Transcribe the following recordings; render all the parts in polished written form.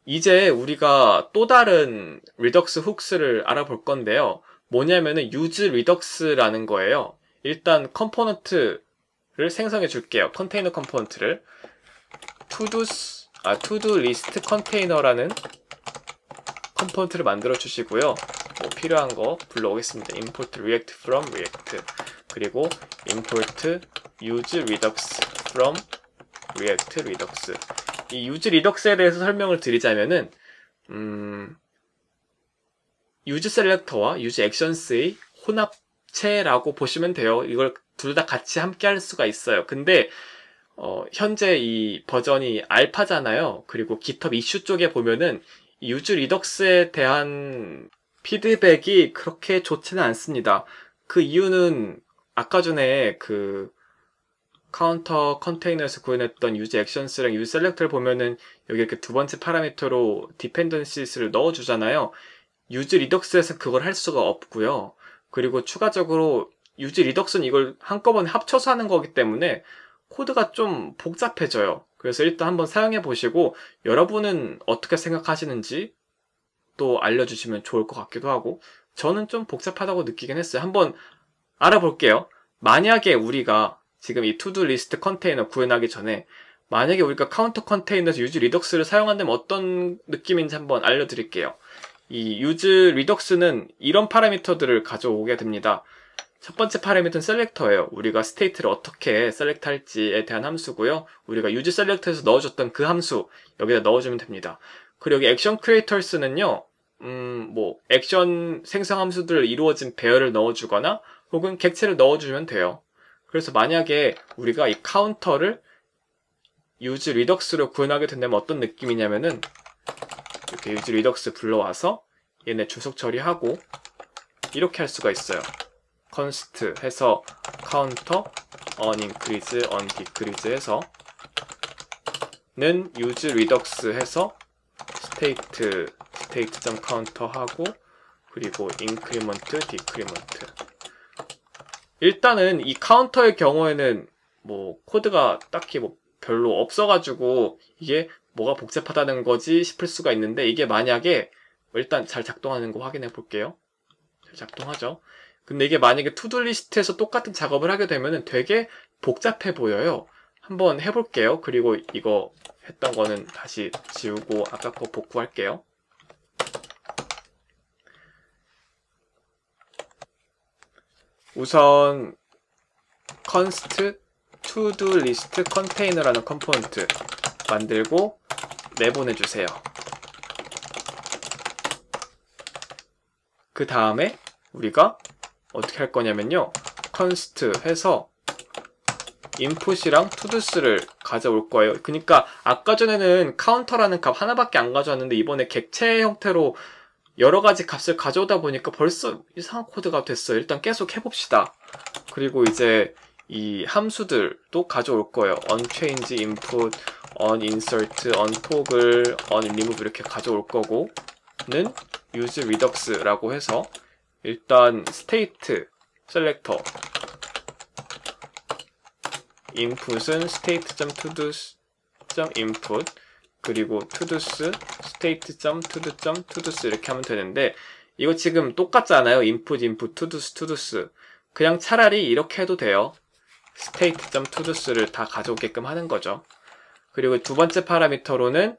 이제 우리가 또 다른 리덕스 훅스를 알아볼 건데요. 뭐냐면은 use redux라는 거예요. 일단 컴포넌트를 생성해 줄게요. 컨테이너 컴포넌트를 to-do list 컨테이너라는 컴포넌트를 만들어 주시고요. 뭐 필요한 거 불러오겠습니다. import react from react, 그리고 import use redux from react redux. 이 use redux에 대해서 설명을 드리자면은 use selector와 use actions의 혼합체라고 보시면 돼요. 이걸 둘 다 같이 함께 할 수가 있어요. 근데 현재 이 버전이 알파잖아요. 그리고 GitHub 이슈 쪽에 보면은 use redux에 대한 피드백이 그렇게 좋지는 않습니다. 그 이유는 아까 전에 그 카운터 컨테이너에서 구현했던 use actions랑 use selector를 보면은 여기 이렇게 두 번째 파라미터로 dependencies를 넣어주잖아요. use redux에서 그걸 할 수가 없고요. 그리고 추가적으로 use redux는 이걸 한꺼번에 합쳐서 하는 거기 때문에 코드가 좀 복잡해져요. 그래서 일단 한번 사용해 보시고 여러분은 어떻게 생각하시는지 또 알려주시면 좋을 것 같기도 하고, 저는 좀 복잡하다고 느끼긴 했어요. 한번 알아볼게요. 만약에 우리가 지금 이 투두 리스트 컨테이너 구현하기 전에 만약에 우리가 카운터 컨테이너에서 use redux를 사용한다면 어떤 느낌인지 한번 알려드릴게요. 이 use redux는 이런 파라미터들을 가져오게 됩니다. 첫 번째 파라미터는 셀렉터예요. 우리가 스테이트를 어떻게 셀렉트 할지에 대한 함수고요. 우리가 use select에서 넣어줬던 그 함수 여기다 넣어주면 됩니다. 그리고 여기 액션 크리에이터스는요, 뭐 액션 생성 함수들 이루어진 배열을 넣어주거나 혹은 객체를 넣어주면 돼요. 그래서 만약에 우리가 이 카운터를 use redux로 구현하게 된다면 어떤 느낌이냐면은 이렇게 use redux 불러와서 얘네 주석 처리하고 이렇게 할 수가 있어요. const 해서 counter on increase on decrease 해서 는 use redux 해서 state.counter 하고 그리고 increment, decrement. 일단은 이 카운터의 경우에는 뭐 코드가 딱히 뭐 별로 없어가지고 이게 뭐가 복잡하다는 거지 싶을 수가 있는데, 이게 만약에 일단 잘 작동하는 거 확인해 볼게요. 잘 작동하죠. 근데 이게 만약에 투두 리스트에서 똑같은 작업을 하게 되면은 되게 복잡해 보여요. 한번 해볼게요. 그리고 이거 했던 거는 다시 지우고 아까 거 복구할게요. 우선 const to-do list container라는 컴포넌트 만들고 내보내주세요. 그 다음에 우리가 어떻게 할 거냐면요, const 해서 input이랑 to도스를 가져올 거예요. 그러니까 아까 전에는 카운터라는 값 하나밖에 안 가져왔는데 이번에 객체 형태로 여러 가지 값을 가져오다 보니까 벌써 이상한 코드가 됐어요. 일단 계속 해봅시다. 그리고 이제 이 함수들도 가져올 거예요. onChange, input, onInsert, onToggle, onRemove 이렇게 가져올 거고, 는 use redux라고 해서 일단 state selector input은 state.todos.input 그리고 todos state.todo.todos 이렇게 하면 되는데, 이거 지금 똑같잖아요. input, input, todos, todos. 그냥 차라리 이렇게 해도 돼요. state.todos를 다 가져오게끔 하는 거죠. 그리고 두 번째 파라미터로는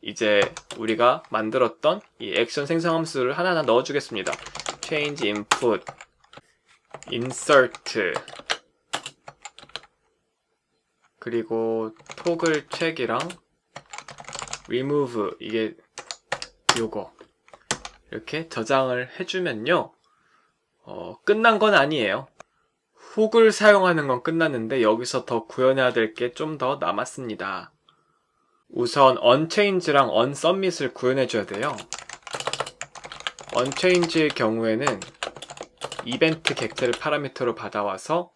이제 우리가 만들었던 이 액션 생성 함수를 하나하나 넣어주겠습니다. change input, insert, 그리고 toggle check이랑 remove, 이게 요거 이렇게 저장을 해주면요, 끝난 건 아니에요. 훅을 사용하는 건 끝났는데 여기서 더 구현해야 될 게 좀 더 남았습니다. 우선 unchange랑 unsubmit을 구현해줘야 돼요. unchange의 경우에는 이벤트 객체를 파라미터로 받아와서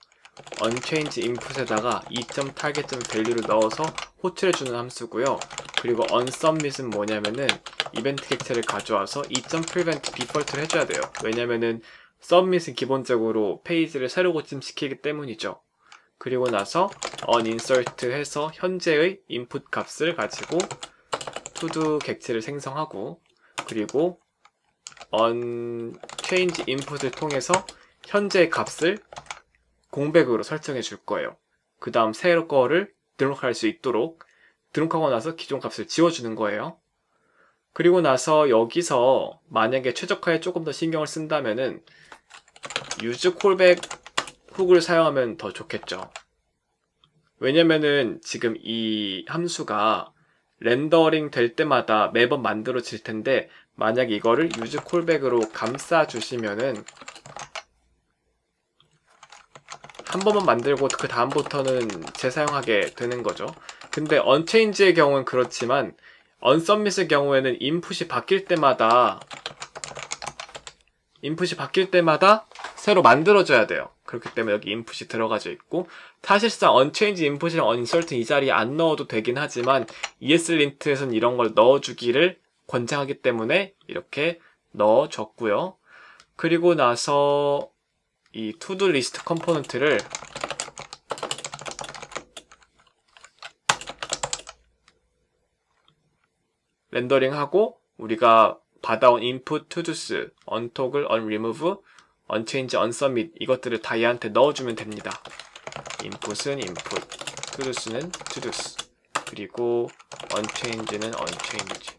unchange input에다가 2.target.value를 넣어서 호출해주는 함수고요. 그리고 unsubmit은 뭐냐면은 이벤트 객체를 가져와서 2.prevent default를 해줘야 돼요. 왜냐면은 submit은 기본적으로 페이지를 새로 고침시키기 때문이죠. 그리고 나서 uninsert 해서 현재의 input 값을 가지고 투두 객체를 생성하고, 그리고 onChange input을 통해서 현재 값을 공백으로 설정해 줄 거예요. 그 다음 새 거를 등록할 수 있도록 등록하고 나서 기존 값을 지워주는 거예요. 그리고 나서 여기서 만약에 최적화에 조금 더 신경을 쓴다면은 use callback 훅을 사용하면 더 좋겠죠. 왜냐면은 지금 이 함수가 렌더링 될 때마다 매번 만들어질 텐데, 만약 이거를 use callback으로 감싸 주시면은 한 번만 만들고 그 다음부터는 재사용하게 되는 거죠. 근데 unchange의 경우는 그렇지만 unsubmit의 경우에는 인풋이 바뀔 때마다 새로 만들어져야 돼요. 그렇기 때문에 여기 인풋이 들어가져 있고, 사실상 unchange input이랑 uncertain 이 자리에 안 넣어도 되긴 하지만 ESLint에서는 이런 걸 넣어주기를 권장하기 때문에 이렇게 넣어줬고요. 그리고 나서 이 to-do list 컴포넌트를 렌더링하고 우리가 받아온 input, to-dos, untoggle, unremove, unchange, unsubmit 이것들을 다 얘한테 넣어주면 됩니다. input은 input, to-dos는 to-dos, 그리고 unchange는 unchange,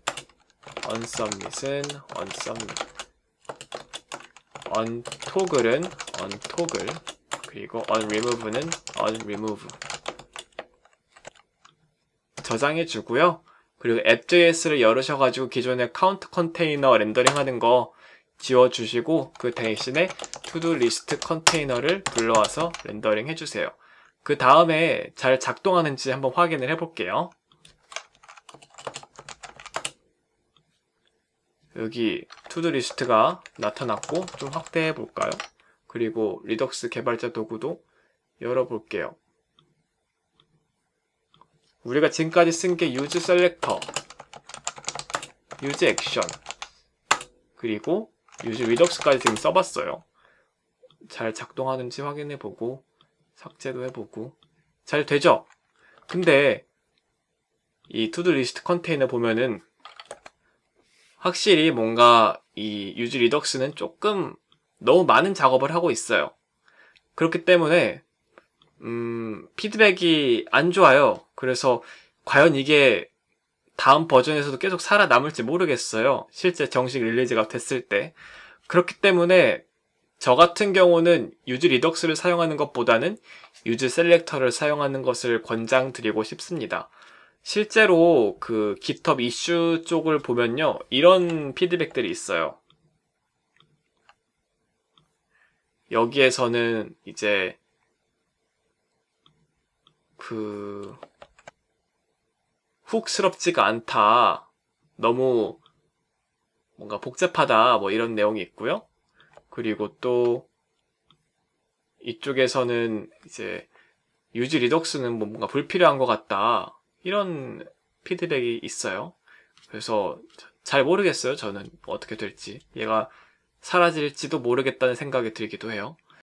unsubmit은 unsubmit, untoggle은 untoggle, 그리고 unremove는 unremove. 저장해 주고요. 그리고 app.js를 열으셔가지고 기존의 카운트 컨테이너 렌더링 하는 거 지워주시고, 그 대신에 to-do list 컨테이너를 불러와서 렌더링 해주세요. 그 다음에 잘 작동하는지 한번 확인을 해볼게요. 여기 to-do list가 나타났고, 좀 확대해 볼까요? 그리고 리덕스 개발자 도구도 열어볼게요. 우리가 지금까지 쓴 게 use selector, use action, 그리고 use redux까지 지금 써봤어요. 잘 작동하는지 확인해보고 삭제도 해보고 잘 되죠? 근데 이 to-do list 컨테이너 보면은 확실히 뭔가 이 use redux는 조금 너무 많은 작업을 하고 있어요. 그렇기 때문에 피드백이 안 좋아요. 그래서 과연 이게 다음 버전에서도 계속 살아남을지 모르겠어요. 실제 정식 릴리즈가 됐을 때. 그렇기 때문에 저 같은 경우는 use redux를 사용하는 것보다는 use selector를 사용하는 것을 권장드리고 싶습니다. 실제로 그 GitHub 이슈 쪽을 보면요, 이런 피드백들이 있어요. 여기에서는 이제 훅스럽지가 않다, 너무 뭔가 복잡하다, 뭐 이런 내용이 있고요. 그리고 또 이쪽에서는 이제 use redux는 뭔가 불필요한 것 같다, 이런 피드백이 있어요. 그래서 잘 모르겠어요. 저는 어떻게 될지. 얘가 사라질지도 모르겠다는 생각이 들기도 해요.